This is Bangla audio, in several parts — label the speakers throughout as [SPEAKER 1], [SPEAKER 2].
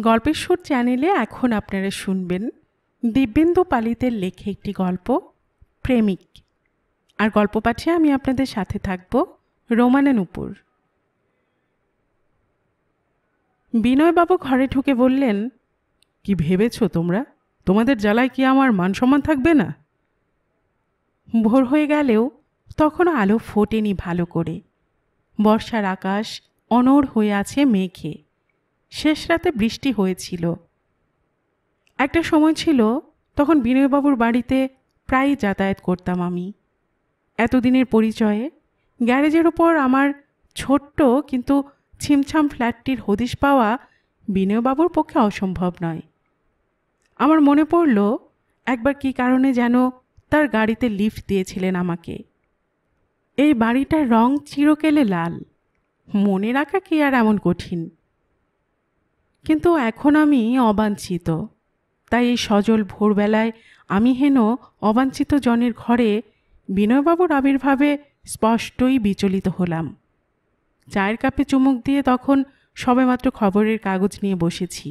[SPEAKER 1] গল্পের সুর চ্যানেলে এখন আপনারা শুনবেন দিব্যেন্দু পালিতের লেখা একটি গল্প প্রেমিক। আর গল্প পাঠে আমি আপনাদের সাথে থাকব রোমানা নূপুর। বিনয়বাবু ঘরে ঢুকে বললেন, কি ভেবেছ তোমরা? তোমাদের জ্বালায় কি আমার মান সম্মান থাকবে না? ভোর হয়ে গেলেও তখনও আলো ফোটেনি ভালো করে। বর্ষার আকাশ অনড় হয়ে আছে মেঘে। শেষ রাতে বৃষ্টি হয়েছিল। একটা সময় ছিল তখন বিনয়বাবুর বাড়িতে প্রায়ই যাতায়াত করতাম আমি। এতদিনের পরিচয়ে গ্যারেজের ওপর আমার ছোট্ট কিন্তু ছিমছাম ফ্ল্যাটটির হদিশ পাওয়া বিনয়বাবুর পক্ষে অসম্ভব নয়। আমার মনে পড়ল একবার কী কারণে যেন তার গাড়িতে লিফট দিয়েছিলেন আমাকে। এই বাড়িটার রং চিরকেলে লাল, মনে রাখা কি আর এমন কঠিন? কিন্তু এখন আমি অবাঞ্ছিত, তাই এই সজল ভোরবেলায় আমি হেন অবাঞ্ছিত জনের ঘরে বিনয়বাবুর আবির্ভাবে স্পষ্টই বিচলিত হলাম। চায়ের কাপে চুমুক দিয়ে তখন সবেমাত্র খবরের কাগজ নিয়ে বসেছি।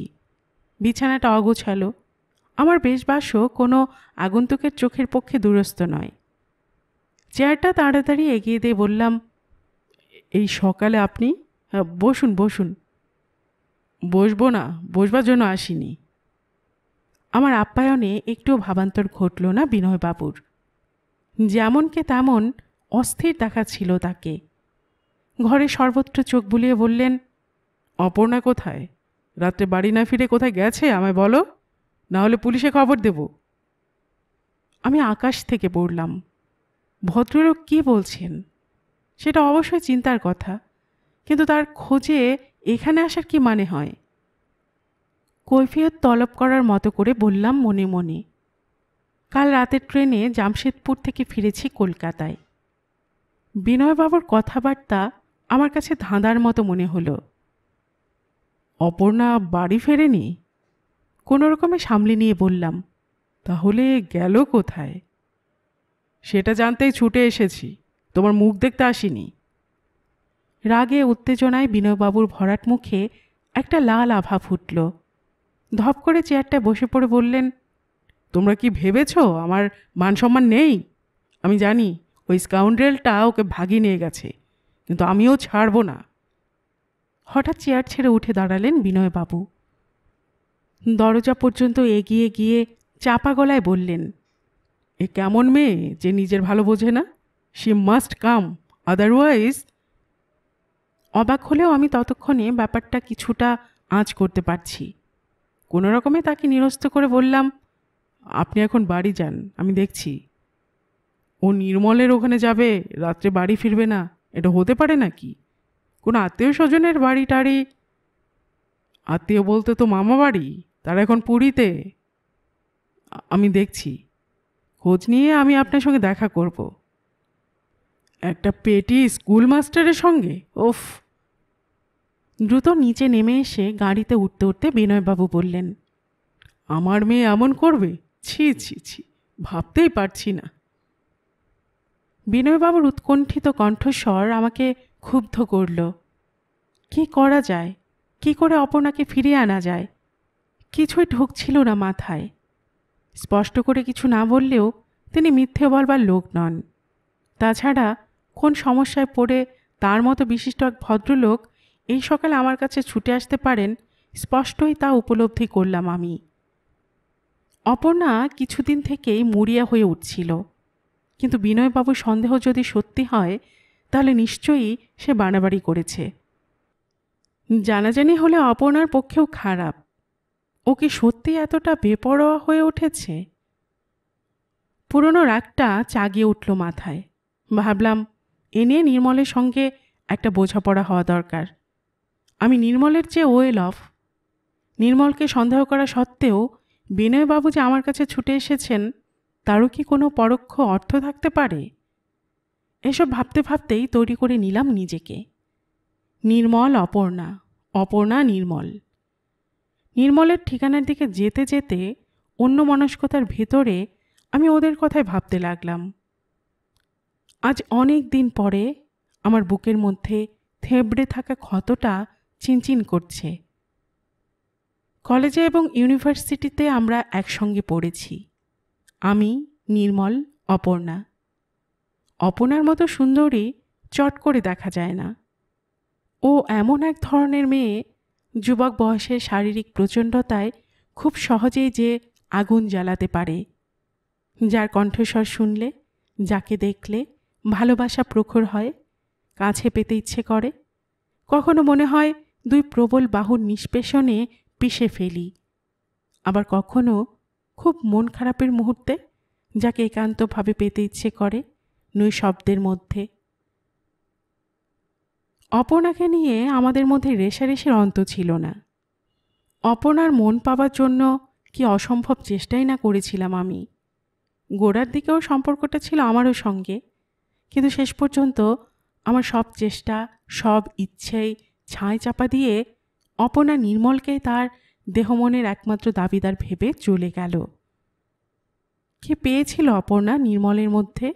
[SPEAKER 1] বিছানাটা অগোছালো। আমার বেশবাসও কোনো আগন্তুকের চোখের পক্ষে দূরস্থ নয়। চেয়ারটা তাড়াতাড়ি এগিয়ে দিয়ে বললাম, এই সকালে আপনি? বসুন বসুন। বসবো না, বসবার জন্য আসিনি। আমার আপ্যায়নে একটুও ভাবান্তর ঘটল না বিনয়বাবুর। যেমনকে তেমন অস্থির দেখাচ্ছিল তাকে। ঘরে সর্বত্র চোখ বুলিয়ে বললেন, অপর্ণা কোথায়? রাত্রে বাড়ি না ফিরে কোথায় গেছে আমায় বলো, না হলে পুলিশে খবর দেব। আমি আকাশ থেকে পড়লাম। ভদ্রলোক কী বলছেন সেটা অবশ্যই চিন্তার কথা, কিন্তু তার খোঁজে এখানে আসার কি মানে হয়? কৈফিয়ত তলব করার মতো করে বললাম মনে মনে, কাল রাতের ট্রেনে জামশেদপুর থেকে ফিরেছি কলকাতায়। বিনয়বাবুর কথাবার্তা আমার কাছে ধাঁধার মতো মনে হলো। অপর্ণা বাড়ি ফেরেনি? কোনো রকমে সামলে নিয়ে বললাম, তাহলে গেল কোথায়? সেটা জানতেই ছুটে এসেছি, তোমার মুখ দেখতে আসিনি। রাগে উত্তেজনায় বিনয়বাবুর ভরাট মুখে একটা লাল আভা ফুটল। ধপ করে চেয়ারটায় বসে পড়ে বললেন, তোমরা কি ভেবেছ আমার মান সম্মান নেই? আমি জানি ওই স্কাউন্ড্রেলটা ওকে ভাগিয়ে নিয়ে গেছে, কিন্তু আমিও ছাড়ব না। হঠাৎ চেয়ার ছেড়ে উঠে দাঁড়ালেন বিনয়বাবু। দরজা পর্যন্ত এগিয়ে গিয়ে চাপা গলায় বললেন, এ কেমন মেয়ে যে নিজের ভালো বোঝে না? She must come, otherwise. অবাক হলেও আমি ততক্ষণে ব্যাপারটা কিছুটা আঁচ করতে পারছি। কোনো রকমে তাকে নিরস্ত করে বললাম, আপনি এখন বাড়ি যান, আমি দেখছি। ও নির্মলের ওখানে যাবে, রাত্রে বাড়ি ফিরবে না, এটা হতে পারে নাকি? কোনো আত্মীয় স্বজনের বাড়ি টাড়ি? আত্মীয় বলতে তো মামা বাড়ি, তারা এখন পুরীতে। আমি দেখছি, খোঁজ নিয়ে আমি আপনার সঙ্গে দেখা করব। একটা পেটি স্কুল মাস্টারের সঙ্গে? ওফ! দ্রুত নিচে নেমে এসে গাড়িতে উঠতে উঠতে বিনয়বাবু বললেন, আমার মেয়ে এমন করবে? ছি ছি ছি, ভাবতেই পারছি না। বিনয়বাবুর উৎকণ্ঠিত কণ্ঠস্বর আমাকে ক্ষুব্ধ করল। কি করা যায়? কি করে অপর্ণাকে ফিরিয়ে আনা যায়? কিছুই ঢুকছিল না মাথায়। স্পষ্ট করে কিছু না বললেও তিনি মিথ্যে বলবার লোক নন। তাছাড়া কোন সমস্যায় পড়ে তার মতো বিশিষ্ট এক ভদ্রলোক এই সকালে আমার কাছে ছুটে আসতে পারেন, স্পষ্টই তা উপলব্ধি করলাম আমি। অপর্ণা কিছুদিন থেকেই মরিয়া হয়ে উঠছিল, কিন্তু বিনয়বাবুর সন্দেহ যদি সত্যি হয় তাহলে নিশ্চয়ই সে বাড়াবাড়ি করেছে। জানাজানি হলে অপর্ণার পক্ষেও খারাপ। ও কি সত্যি এতটা বেপরোয়া হয়ে উঠেছে? পুরনো রাগটা চাগিয়ে উঠল মাথায়। ভাবলাম, এ নিয়ে নির্মলের সঙ্গে একটা বোঝাপড়া হওয়া দরকার। আমি নির্মলের চেয়ে ওয়েল অফ। নির্মলকে সন্দেহ করা সত্ত্বেও বিনয়বাবু যে আমার কাছে ছুটে এসেছেন, তারও কি কোনো পরোক্ষ অর্থ থাকতে পারে? এসব ভাবতে ভাবতেই তৈরি করে নিলাম নিজেকে। নির্মল অপর্ণা, অপর্ণা নির্মল। নির্মলের ঠিকানার দিকে যেতে যেতে অন্যমনস্কতার ভেতরে আমি ওদের কথায় ভাবতে লাগলাম। আজ অনেক দিন পরে আমার বুকের মধ্যে থেবড়ে থাকা ক্ষতটা চিনচিন করছে। কলেজে এবং ইউনিভার্সিটিতে আমরা একসঙ্গে পড়েছি। আমি, নির্মল, অপর্ণা। অপর্ণার মতো সুন্দরী চট করে দেখা যায় না। ও এমন এক ধরনের মেয়ে, যুবক বয়সের শারীরিক প্রচণ্ডতায় খুব সহজেই যে আগুন জ্বালাতে পারে, যার কণ্ঠস্বর শুনলে, যাকে দেখলে ভালোবাসা প্রখর হয়, কাছে পেতে ইচ্ছে করে। কখনো মনে হয় দুই প্রবল বাহুর নিষ্পেষণে পিষে ফেলি, আবার কখনো খুব মন খারাপের মুহূর্তে যাকে একান্তভাবে পেতে ইচ্ছে করে নৈশব্দের মধ্যে। অপর্ণাকে নিয়ে আমাদের মধ্যে রেষারেষির অন্ত ছিল না। অপর্ণার মন পাবার জন্য কি অসম্ভব চেষ্টাই না করেছিলাম আমি। গোড়ার দিকেও সম্পর্কটা ছিল আমারও সঙ্গে, কিন্তু শেষ পর্যন্ত আমার সব চেষ্টা, সব ইচ্ছেই ছাই চাপা দিয়ে অপর্ণা নির্মলকেই তার দেহমনের একমাত্র দাবিদার ভেবে চলে গেল। কি পেয়েছিল অপর্ণা নির্মলের মধ্যে?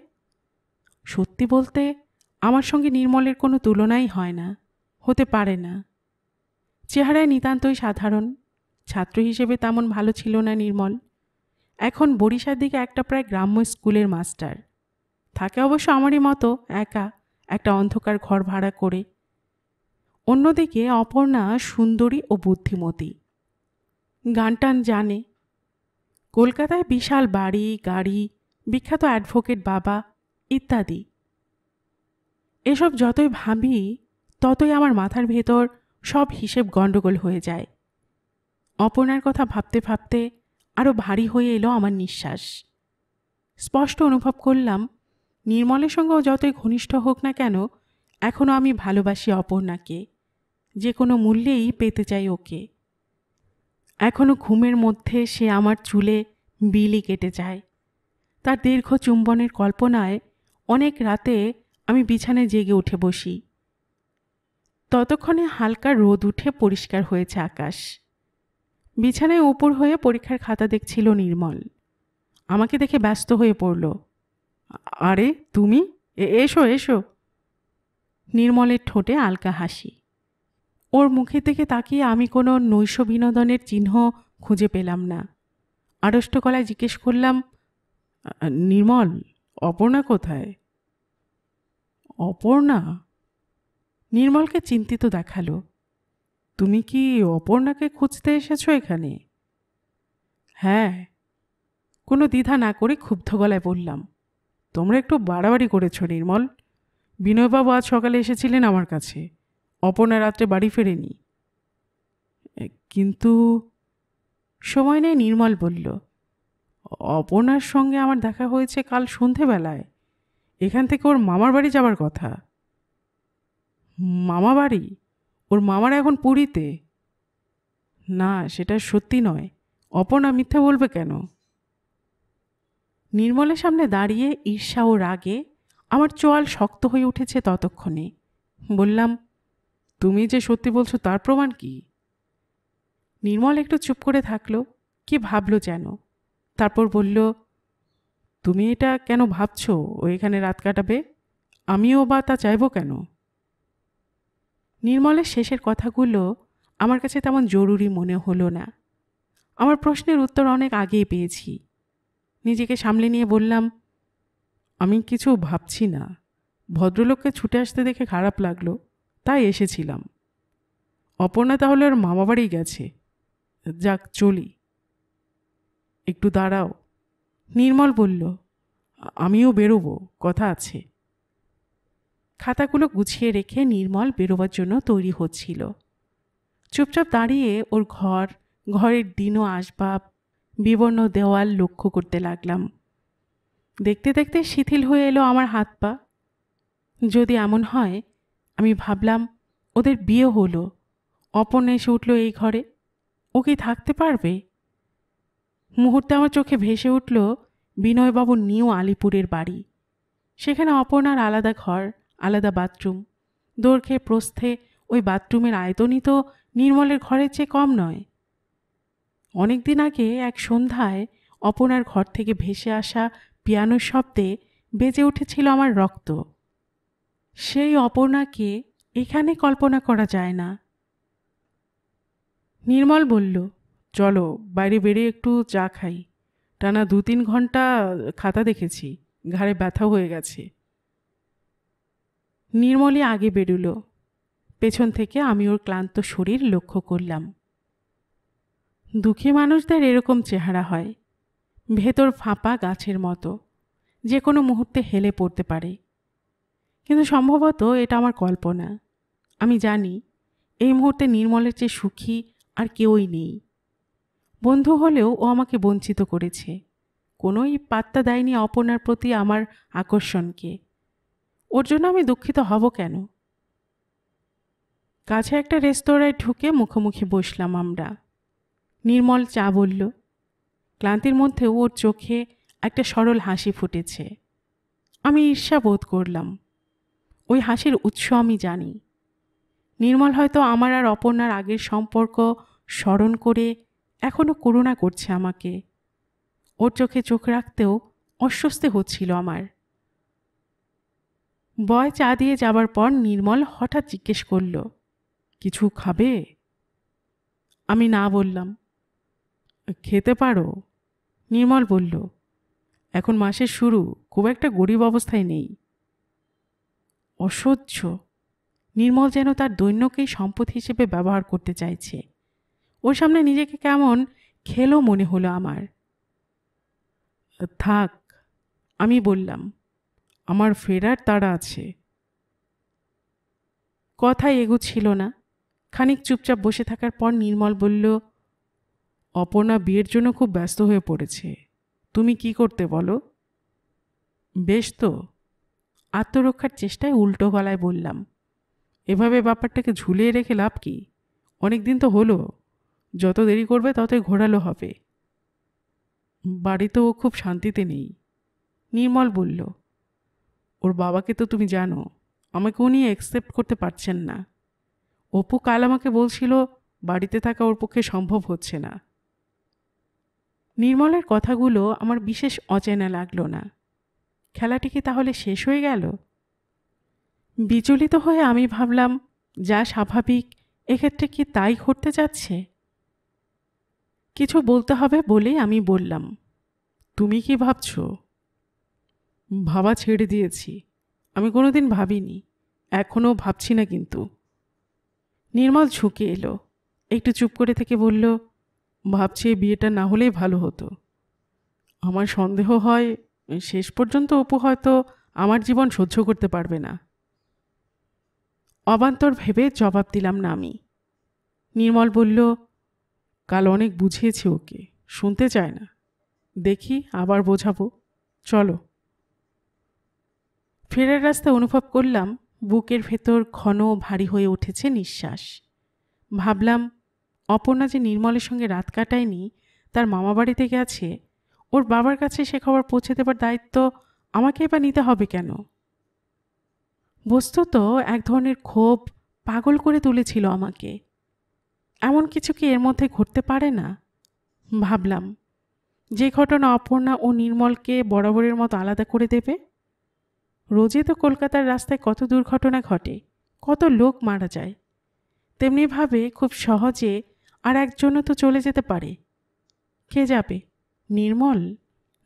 [SPEAKER 1] সত্যি বলতে আমার সঙ্গে নির্মলের কোনো তুলনাই হয় না, হতে পারে না। চেহারায় নিতান্তই সাধারণ, ছাত্র হিসেবে তেমন ভালো ছিল না নির্মল। এখন বরিশার দিকে একটা প্রায় গ্রাম্য স্কুলের মাস্টার, থাকে অবশ্য আমারই মতো একা একটা অন্ধকার ঘর ভাড়া করে। অন্যদিকে অপর্ণা সুন্দরী ও বুদ্ধিমতী, গান টান জানে, কলকাতায় বিশাল বাড়ি গাড়ি, বিখ্যাত অ্যাডভোকেট বাবা ইত্যাদি। এসব যতই ভাবি ততই আমার মাথার ভেতর সব হিসেব গণ্ডগোল হয়ে যায়। অপর্ণার কথা ভাবতে ভাবতে আরও ভারী হয়ে এলো আমার নিঃশ্বাস। স্পষ্ট অনুভব করলাম, নির্মলের সঙ্গেও যতই ঘনিষ্ঠ হোক না কেন, এখনও আমি ভালোবাসি অপর্ণাকে, যে কোনো মূল্যেই পেতে চাই ওকে। এখনও ঘুমের মধ্যে সে আমার চুলে বিলি কেটে যায়। তার দীর্ঘ চুম্বনের কল্পনায় অনেক রাতে আমি বিছানায় জেগে উঠে বসি। ততক্ষণে হালকা রোদ উঠে পরিষ্কার হয়েছে আকাশ। বিছানায় উপর হয়ে পরীক্ষার খাতা দেখছিল নির্মল। আমাকে দেখে ব্যস্ত হয়ে পড়ল। আরে তুমি, এসো এসো। নির্মলের ঠোঁটে আলকা হাসি। ওর মুখের দিকে তাকিয়ে আমি কোনো নৈশ বিনোদনের চিহ্ন খুঁজে পেলাম না। আড়ষ্ট গলায় জিজ্ঞেস করলাম, নির্মল, অপর্ণা কোথায়? অপর্ণা? নির্মলকে চিন্তিত দেখালো। তুমি কি অপর্ণাকে খুঁজতে এসেছো এখানে? হ্যাঁ। কোনো দ্বিধা না করে ক্ষুব্ধ গলায় বললাম, তোমরা একটু বাড়াবাড়ি করেছো নির্মল। বিনয়বাবু আজ সকালে এসেছিলেন আমার কাছে, অপর্ণা রাত্রে বাড়ি ফেরেনি। কিন্তু সময় নেই। নির্মল বলল, অপর্ণার সঙ্গে আমার দেখা হয়েছে কাল সন্ধেবেলায়। এখান থেকে ওর মামার বাড়ি যাবার কথা। মামা বাড়ি? ওর মামার এখন পুরীতে। না, সেটা সত্যি নয়। অপর্ণা মিথ্যে বলবে কেন? নির্মলের সামনে দাঁড়িয়ে ঈর্ষা ও রাগে আমার চোয়াল শক্ত হয়ে উঠেছে ততক্ষণে। বললাম, তুমি যে সত্যি বলছো তার প্রমাণ কি? নির্মল একটু চুপ করে থাকলো, কি ভাবলো যেন। তারপর বলল, তুমি এটা কেন ভাবছো ও এখানে রাত কাটাবে? আমিও বা তা চাইব কেন? নির্মলের শেষের কথাগুলো আমার কাছে তেমন জরুরি মনে হলো না। আমার প্রশ্নের উত্তর অনেক আগেই পেয়েছি। নিজেকে সামলে নিয়ে বললাম, আমি কিছু ভাবছি না। ভদ্রলোককে ছুটে আসতে দেখে খারাপ লাগলো, তাই এসেছিলাম। অপর্ণা তাহলে ওর মামাবাড়ি গেছে। যাক, চলি। একটু দাঁড়াও। নির্মল বলল, আমিও বেরোবো, কথা আছে। খাতাগুলো গুছিয়ে রেখে নির্মল বেরোবার জন্য তৈরি হচ্ছিল। চুপচাপ দাঁড়িয়ে ওর ঘরের দিন ও আসবাব, বিবর্ণ দেওয়াল লক্ষ্য করতে লাগলাম। দেখতে দেখতে শিথিল হয়ে এলো আমার হাত পা। যদি এমন হয়, আমি ভাবলাম, ওদের বিয়ে হলো, অপর্ণা এসে উঠল এই ঘরে, ও কি থাকতে পারবে? মুহূর্তে আমার চোখে ভেসে উঠল বিনয়বাবুর নিউ আলিপুরের বাড়ি। সেখানে অপর্ণার আলাদা ঘর, আলাদা বাথরুম। দৈর্ঘ্যে প্রস্থে ওই বাথরুমের আয়তনই তো নির্মলের ঘরের চেয়ে কম নয়। অনেক দিন আগে এক সন্ধ্যায় অপর্ণার ঘর থেকে ভেসে আসা পিয়ানোর শব্দে বেজে উঠেছিল আমার রক্ত। সেই অপর্ণাকে এখানে কল্পনা করা যায় না। নির্মল বলল, চলো বাইরে বেরিয়ে একটু চা খাই। টানা 2-3 ঘন্টা খাতা দেখেছি, ঘাড়ে ব্যথা হয়ে গেছে। নির্মলই আগে বেরুল। পেছন থেকে আমি ওর ক্লান্ত শরীর লক্ষ্য করলাম। দুঃখী মানুষদের এরকম চেহারা হয়, ভেতর ফাঁপা গাছের মতো, যে কোনো মুহূর্তে হেলে পড়তে পারে। কিন্তু সম্ভবত এটা আমার কল্পনা। আমি জানি এই মুহূর্তে নির্মলের চেয়ে সুখী আর কেউই নেই। বন্ধু হলেও ও আমাকে বঞ্চিত করেছে, কোনোই পাত্তা দেয়নি অপর্ণার প্রতি আমার আকর্ষণকে। ওর জন্য আমি দুঃখিত হব কেন? কাছে একটা রেস্তোরাঁয় ঢুকে মুখোমুখি বসলাম আমরা। নির্মল চা বলল। ক্লান্তির মধ্যেও ওর চোখে একটা সরল হাসি ফুটেছে। আমি ঈর্ষা বোধ করলাম। ওই হাসির উৎস আমি জানি। নির্মল হয়তো আমার আর অপর্ণার আগের সম্পর্ক স্মরণ করে এখনো করুণা করছে আমাকে। ওর চোখে চোখ রাখতেও অস্বস্তি হচ্ছিল আমার। বয় চা দিয়ে যাবার পর নির্মল হঠাৎ জিজ্ঞেস করল, কিছু খাবে? আমি না বললাম। খেতে পারো, নির্মল বলল। এখন মাসের শুরু, খুব একটা গরিব অবস্থায় নেই। অসহ্য। নির্মল যেন তার দৈন্যকেই সম্পদ হিসেবে ব্যবহার করতে চাইছে। ওর সামনে নিজেকে কেমন খেলো মনে হলো আমার। থাক, আমি বললাম, আমার ফেরার তাড়া আছে। কথাই এগুচ্ছিল না। খানিক চুপচাপ বসে থাকার পর নির্মল বলল, অপর্ণা বিয়ের জন্য খুব ব্যস্ত হয়ে পড়েছে, তুমি কি করতে বলো? বেশ তো। আত্মরক্ষার চেষ্টায় উল্টো গলায় বললাম, এভাবে ব্যাপারটাকে ঝুলিয়ে রেখে লাভ কি? অনেক দিন তো হলো, যত দেরি করবে ততই ঘোরালো হবে। বাড়িতে ও খুব শান্তিতে নেই, নির্মল বলল। ওর বাবাকে তো তুমি জানো, আমাকে উনি অ্যাকসেপ্ট করতে পারছেন না। অপু কাল আমাকে বলছিল বাড়িতে থাকা ওর পক্ষে সম্ভব হচ্ছে না। নির্মলের কথাগুলো আমার বিশেষ অচেনা লাগলো না। খেলাটি কি তাহলে শেষ হয়ে গেল? বিচলিত হয়ে আমি ভাবলাম, যা স্বাভাবিক এক্ষেত্রে কি তাই ঘটতে যাচ্ছে? কিছু বলতে হবে বলেই আমি বললাম, তুমি কি ভাবছো? ভাবা ছেড়ে দিয়েছি, আমি কোনোদিন ভাবিনি, এখনও ভাবছি না। কিন্তু নির্মল ঝুঁকে এলো, একটু চুপ করে থেকে বলল, ভাবছি এই বিয়েটা না হলেই ভালো হতো। আমার সন্দেহ হয় শেষ পর্যন্ত অপু হয়তো আমার জীবন সহ্য করতে পারবে না। অবান্তর ভেবে জবাব দিলাম না আমি। নির্মল বলল, কাল অনেক বুঝিয়েছি ওকে, শুনতে চায় না। দেখি আবার বোঝাবো, চলো। ফেরার রাস্তায় অনুভব করলাম বুকের ভেতর ঘন ভারী হয়ে উঠেছে নিঃশ্বাস। ভাবলাম, অপর্ণা যে নির্মলের সঙ্গে রাত কাটায়নি, তার মামাবাড়িতে গেছে, ওর বাবার কাছে সে খবর পৌঁছে দেবার দায়িত্ব আমাকেই বা নিতে হবে কেন? বস্তুত এক ধরনের ক্ষোভ পাগল করে তুলেছিল আমাকে। এমন কিছু কি এর মধ্যে ঘটতে পারে না? ভাবলাম, যে ঘটনা অপর্ণা ও নির্মলকে বরাবরের মতো আলাদা করে দেবে। রোজই তো কলকাতার রাস্তায় কত দুর্ঘটনা ঘটে, কত লোক মারা যায়। তেমনিভাবে খুব সহজে আর একজনও তো চলে যেতে পারে। কে যাবে? নির্মল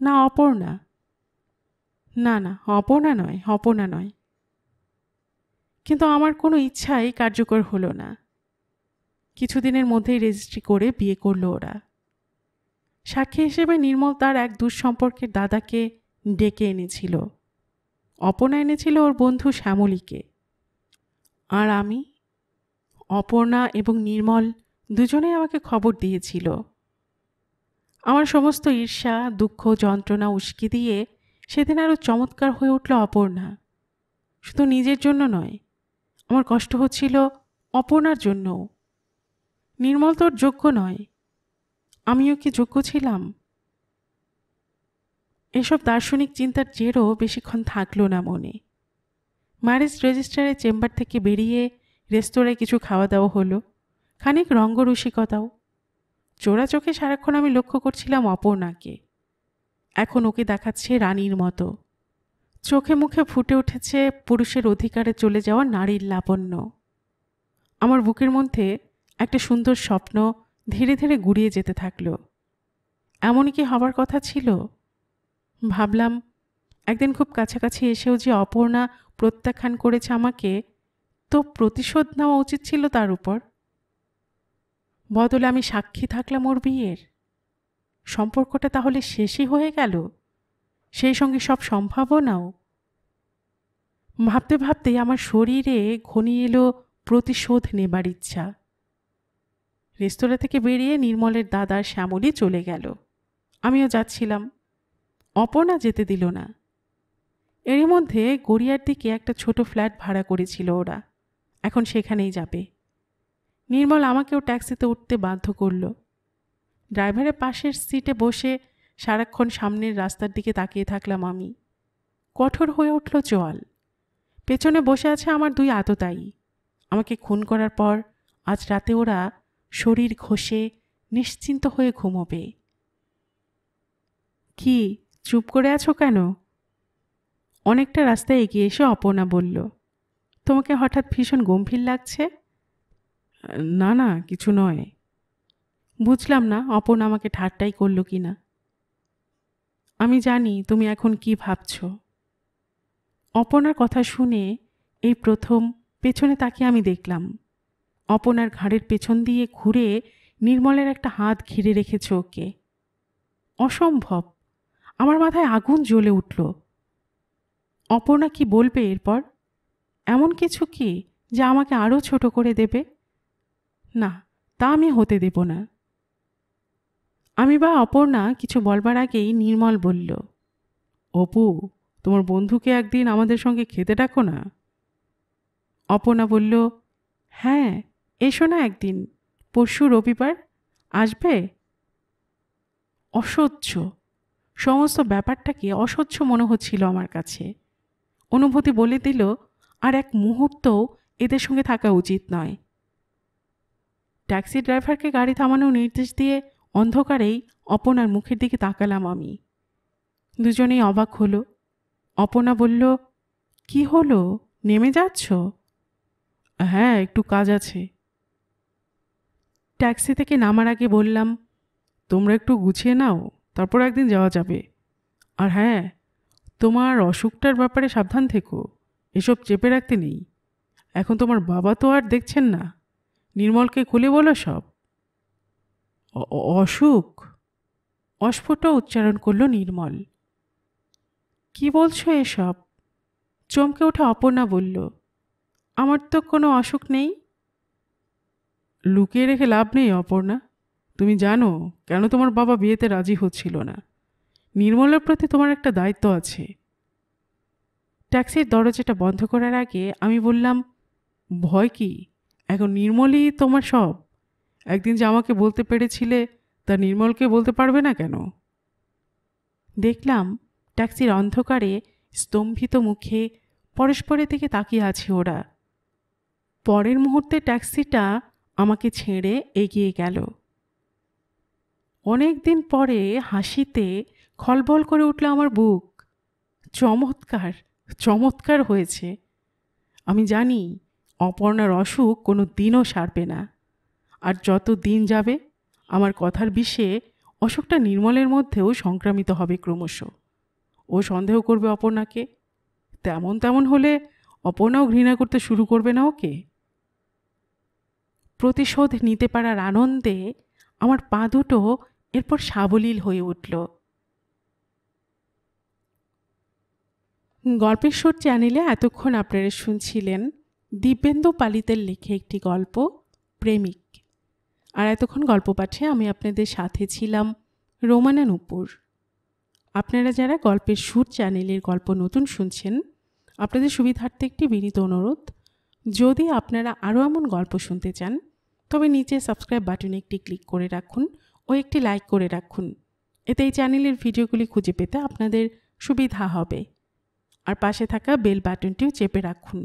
[SPEAKER 1] না অপর্ণা? না না, অপর্ণা নয়, অপর্ণা নয়। কিন্তু আমার কোনো ইচ্ছাই কার্যকর হলো না। কিছুদিনের মধ্যেই রেজিস্ট্রি করে বিয়ে করলো ওরা। সাক্ষী হিসেবে নির্মল তার এক দুঃসম্পর্কের দাদাকে ডেকে এনেছিল। অপর্ণা এনেছিল ওর বন্ধু শ্যামলীকে। আর আমি, অপর্ণা এবং নির্মল দুজনেই আমাকে খবর দিয়েছিল। আমার সমস্ত ঈর্ষা, দুঃখ, যন্ত্রণা উস্কে দিয়ে সেদিন আরও চমৎকার হয়ে উঠল অপর্ণা। শুধু নিজের জন্য নয়, আমার কষ্ট হচ্ছিল অপর্ণার জন্যও। নির্মল তোর যোগ্য নয়, আমিও কি যোগ্য ছিলাম? এসব দার্শনিক চিন্তার জেরও বেশিক্ষণ থাকলো না মনে। ম্যারেজ রেজিস্ট্রারের চেম্বার থেকে বেরিয়ে রেস্তোরাঁয় কিছু খাওয়া দাওয়া হলো, খানিক রঙ্গরসিকতাও। চোরা চোখে সারাক্ষণ আমি লক্ষ্য করছিলাম অপর্ণাকে। এখন ওকে দেখাচ্ছে রানীর মতো। চোখে মুখে ফুটে উঠেছে পুরুষের অধিকারে চলে যাওয়া নারীর লাবণ্য। আমার বুকের মধ্যে একটা সুন্দর স্বপ্ন ধীরে ধীরে গুড়িয়ে যেতে থাকলো। এমনই কি হবার কথা ছিল? ভাবলাম, একদিন খুব কাছাকাছি এসেও যে অপর্ণা প্রত্যাখ্যান করেছে আমাকে, তো প্রতিশোধ নেওয়া উচিত ছিল তার উপর। বদলে আমি সাক্ষী থাকলাম ওর বিয়ের। সম্পর্কটা তাহলে শেষই হয়ে গেল, সেই সঙ্গে সব সম্ভাবনাও। ভাবতে ভাবতেই আমার শরীরে ঘনিয়ে এলো প্রতিশোধ নেবার ইচ্ছা। রেস্তোরাঁ থেকে বেরিয়ে নির্মলের দাদা শ্যামলী চলে গেল। আমিও যাচ্ছিলাম, অপর্ণা যেতে দিল না। এরই মধ্যে গড়িয়ার দিকে একটা ছোট ফ্ল্যাট ভাড়া করেছিল ওরা, এখন সেখানেই যাবে। নির্মল আমাকেও ট্যাক্সিতে উঠতে বাধ্য করল। ড্রাইভারের পাশের সিটে বসে সারাক্ষণ সামনের রাস্তার দিকে তাকিয়ে থাকলাম আমি। কঠোর হয়ে উঠল চোয়াল। পেছনে বসে আছে আমার দুই আততায়ী। আমাকে খুন করার পর আজ রাতে ওরা শরীর ঘষে নিশ্চিন্ত হয়ে ঘুমোবে। কি চুপ করে আছো কেন? অনেকটা রাস্তায় এগিয়ে এসে অপর্ণা বলল, তোমাকে হঠাৎ ভীষণ গম্ভীর লাগছে। না না, কিছু নয়। বুঝলাম না অপর্ণা আমাকে ঠাট্টাই করল কি না। আমি জানি তুমি এখন কি ভাবছ। অপর্ণার কথা শুনে এই প্রথম পেছনে তাকিয়ে আমি দেখলাম অপর্ণার ঘাড়ের পেছন দিয়ে ঘুরে নির্মলের একটা হাত ঘিরে রেখেছে ওকে। অসম্ভব! আমার মাথায় আগুন জ্বলে উঠল। অপর্ণা কি বলবে এরপর? এমন কিছু কি যা আমাকে আরও ছোট করে দেবে? না, তা আমি হতে দেব না। আমি বা অপর্ণা কিছু বলবার আগেই নির্মল বলল, অপু, তোমার বন্ধুকে একদিন আমাদের সঙ্গে খেতে ডাকো না। অপর্ণা বলল, হ্যাঁ, এসো না একদিন, পরশু রবিবার আসবে। অসহ্য, সমস্ত ব্যাপারটাকে অসহ্য মনে হচ্ছিল আমার কাছে। অনুভূতি বলে দিল আর এক মুহূর্তও এদের সঙ্গে থাকা উচিত নয়। ট্যাক্সি ড্রাইভারকে গাড়ি থামানোর নির্দেশ দিয়ে অন্ধকারেই অপর্ণার মুখের দিকে তাকালাম আমি। দুজনেই অবাক হলো। অপর্ণা বলল, কি হলো, নেমে যাচ্ছ? হ্যাঁ, একটু কাজ আছে। ট্যাক্সি থেকে নামার আগে বললাম, তোমরা একটু গুছিয়ে নাও, তারপর একদিন যাওয়া যাবে। আর হ্যাঁ, তোমার অসুখটার ব্যাপারে সাবধান থেকো, এসব চেপে রাখতে নেই। এখন তোমার বাবা তো আর দেখছেন না, নির্মলকে খুলে বলো সব। অসুখ? অস্ফুট উচ্চারণ করল নির্মল। কি বলছো এসব? চমকে ওঠে অপর্ণা বলল, আমার তো কোনো অসুখ নেই। লুকিয়ে রেখে লাভ নেই অপর্ণা, তুমি জানো কেন তোমার বাবা বিয়েতে রাজি হচ্ছিল না। নির্মলের প্রতি তোমার একটা দায়িত্ব আছে। ট্যাক্সির দরজাটা বন্ধ করার আগে আমি বললাম, ভয় কি? এখন নির্মলই তোমার সব। একদিন যে আমাকে বলতে পেরেছিলে, তা নির্মলকে বলতে পারবে না কেন? দেখলাম ট্যাক্সির অন্ধকারে স্তম্ভিত মুখে পরস্পরের দিকে তাকিয়ে আছে ওরা। পরের মুহূর্তে ট্যাক্সিটা আমাকে ছেড়ে এগিয়ে গেল। অনেক দিন পরে হাসিতে খলবল করে উঠল আমার বুক। চমৎকার, চমৎকার হয়েছে। আমি জানি অপর্ণার অসুখ কোনো দিনও সারবে না। আর যত দিন যাবে আমার কথার বিষে অসুখটা নির্মলের মধ্যেও সংক্রামিত হবে ক্রমশ। ও সন্দেহ করবে অপর্ণাকে। তেমন হলে অপর্ণাও ঘৃণা করতে শুরু করবে না ওকে। প্রতিশোধ নিতে পারার আনন্দে আমার পা দুটো এরপর সাবলীল হয়ে উঠল। গল্পের সুর চ্যানেলে এতক্ষণ আপনারা শুনছিলেন দিব্যেন্দু পালিতের লেখে একটি গল্প, প্রেমিক। আর এতক্ষণ গল্প পাঠে আমি আপনাদের সাথে ছিলাম রোমানা নূপুর। আপনারা যারা গল্পের সুর চ্যানেলের গল্প নতুন শুনছেন, আপনাদের সুবিধার্থে একটি বিনীত অনুরোধ, যদি আপনারা আরও এমন গল্প শুনতে চান তবে নিচে সাবস্ক্রাইব বাটনে একটি ক্লিক করে রাখুন ও একটি লাইক করে রাখুন। এতে এই চ্যানেলের ভিডিওগুলি খুঁজে পেতে আপনাদের সুবিধা হবে। আর পাশে থাকা বেল বাটনটিও চেপে রাখুন,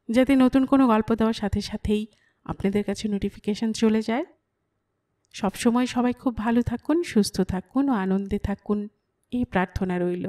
[SPEAKER 1] যাতে নতুন কোনো গল্প দেওয়ার সাথে সাথেই আপনাদের কাছে নোটিফিকেশান চলে যায়। সবসময় সবাই খুব ভালো থাকুন, সুস্থ থাকুন ও আনন্দে থাকুন, এই প্রার্থনা রইল।